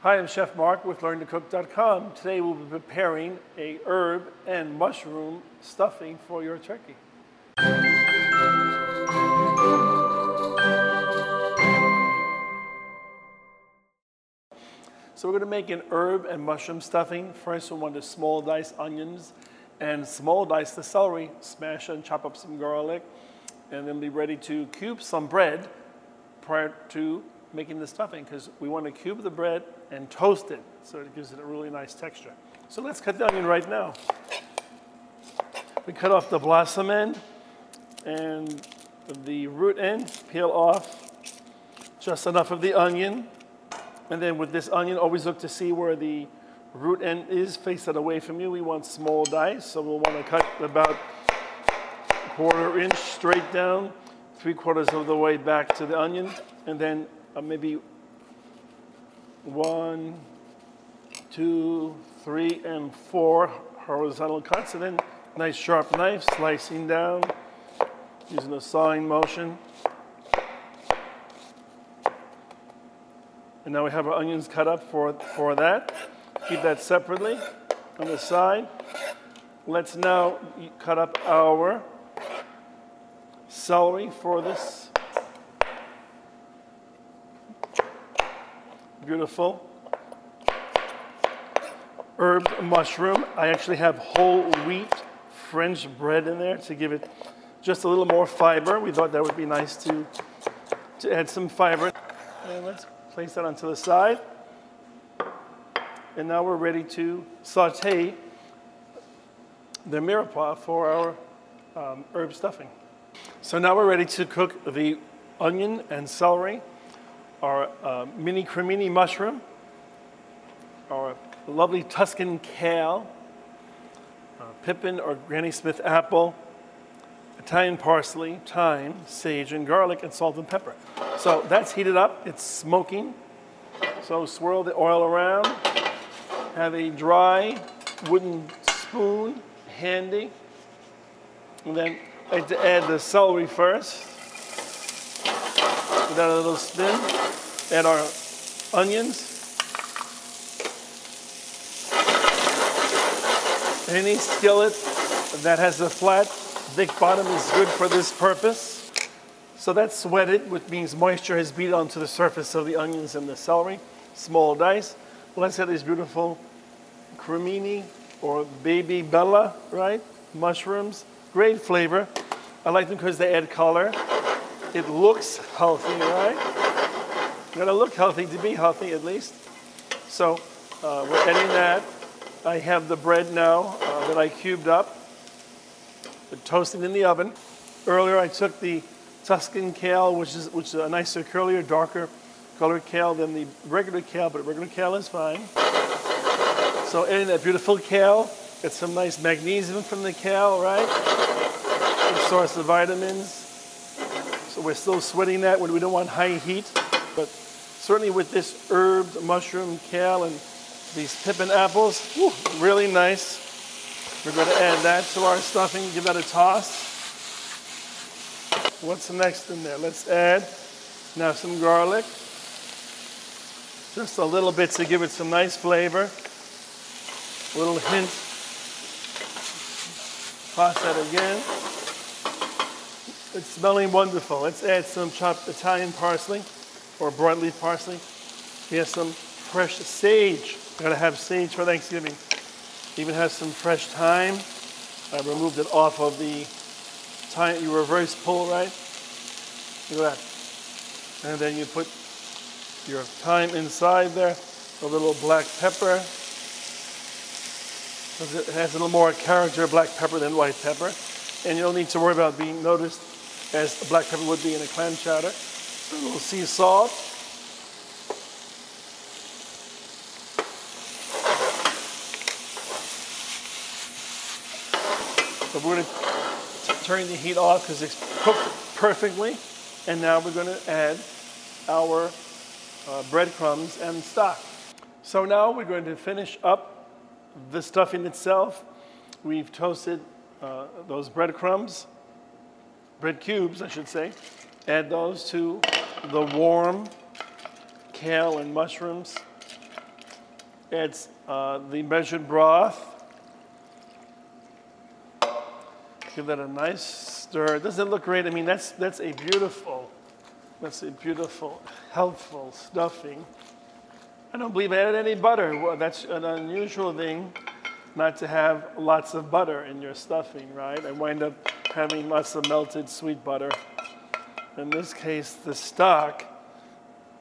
Hi, I'm Chef Mark with LearnToCook.com. Today we'll be preparing a herb and mushroom stuffing for your turkey. So we're going to make an herb and mushroom stuffing. First, we want to small dice onions and small dice the celery, smash and chop up some garlic, and then be ready to cube some bread prior to making the stuffing, because we want to cube the bread and toast it so it gives it a really nice texture. So let's cut the onion right now. We cut off the blossom end and the root end, peel off just enough of the onion. And then with this onion, always look to see where the root end is, face it away from you. We want small dice, so we'll want to cut about a quarter inch straight down, 3/4 of the way back to the onion, and then maybe 1, 2, 3, and 4 horizontal cuts, and then nice sharp knife slicing down using a sawing motion. And now we have our onions cut up for that. Keep that separately on the side. Let's now cut up our celery for this beautiful herb mushroom. I actually have whole wheat French bread in there to give it just a little more fiber. We thought that would be nice to add some fiber. And let's place that onto the side. And now we're ready to saute the mirepoix for our herb stuffing. So now we're ready to cook the onion and celery, our mini crimini mushroom, our lovely Tuscan kale, Pippin or Granny Smith apple, Italian parsley, thyme, sage, and garlic, and salt and pepper. So that's heated up, it's smoking. So swirl the oil around. Have a dry wooden spoon handy. And then I like to add the celery first. Give that a little spin. Add our onions. Any skillet that has a flat, thick bottom is good for this purpose. So that's sweated, which means moisture has beat onto the surface of the onions and the celery. Small dice. Let's add these beautiful crimini or baby bella, right? Mushrooms. Great flavor. I like them because they add color. It looks healthy, right? You gotta look healthy to be healthy, at least. So we're adding that. I have the bread now that I cubed up, toasting in the oven. Earlier I took the Tuscan kale, which is a nicer, curlier, darker colored kale than the regular kale, but regular kale is fine. So adding that beautiful kale, get some nice magnesium from the kale, right? Good source of vitamins. So we're still sweating that when we don't want high heat, but certainly with this herbed mushroom, kale, and these Pippin apples, whew, really nice. We're going to add that to our stuffing, give that a toss. What's next in there? Let's add now some garlic. Just a little bit to give it some nice flavor. A little hint. Toss that again. It's smelling wonderful. Let's add some chopped Italian parsley or broadleaf parsley. We have some fresh sage. Gotta have sage for Thanksgiving. Even has some fresh thyme. I removed it off of the thyme. You reverse pull, right? Look at that. And then you put your thyme inside there. A little black pepper. It has a little more character, black pepper, than white pepper. And you don't need to worry about being noticed as black pepper would be in a clam chowder. A little sea salt. So we're going to turn the heat off because it's cooked perfectly. And now we're going to add our breadcrumbs and stock. So now we're going to finish up the stuffing itself. We've toasted those breadcrumbs, bread cubes, I should say. Add those to the warm kale and mushrooms. It's the measured broth. Give that a nice stir. Doesn't it look great? I mean, that's a beautiful, healthful stuffing. I don't believe I added any butter. Well, that's an unusual thing, not to have lots of butter in your stuffing, right? I wind up having lots of melted sweet butter. In this case, the stock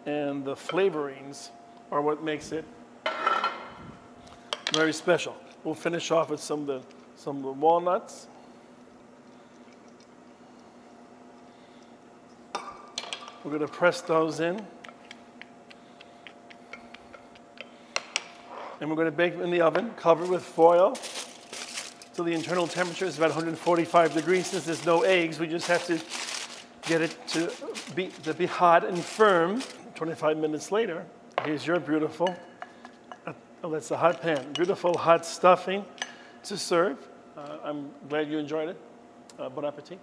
and the flavorings are what makes it very special. We'll finish off with some of the walnuts. We're going to press those in. And we're going to bake them in the oven, covered with foil. So the internal temperature is about 145 degrees. Since there's no eggs, we just have to get it to be hot and firm. 25 minutes later, here's your beautiful, oh, that's the hot pan, beautiful hot stuffing to serve. I'm glad you enjoyed it. Bon appetit.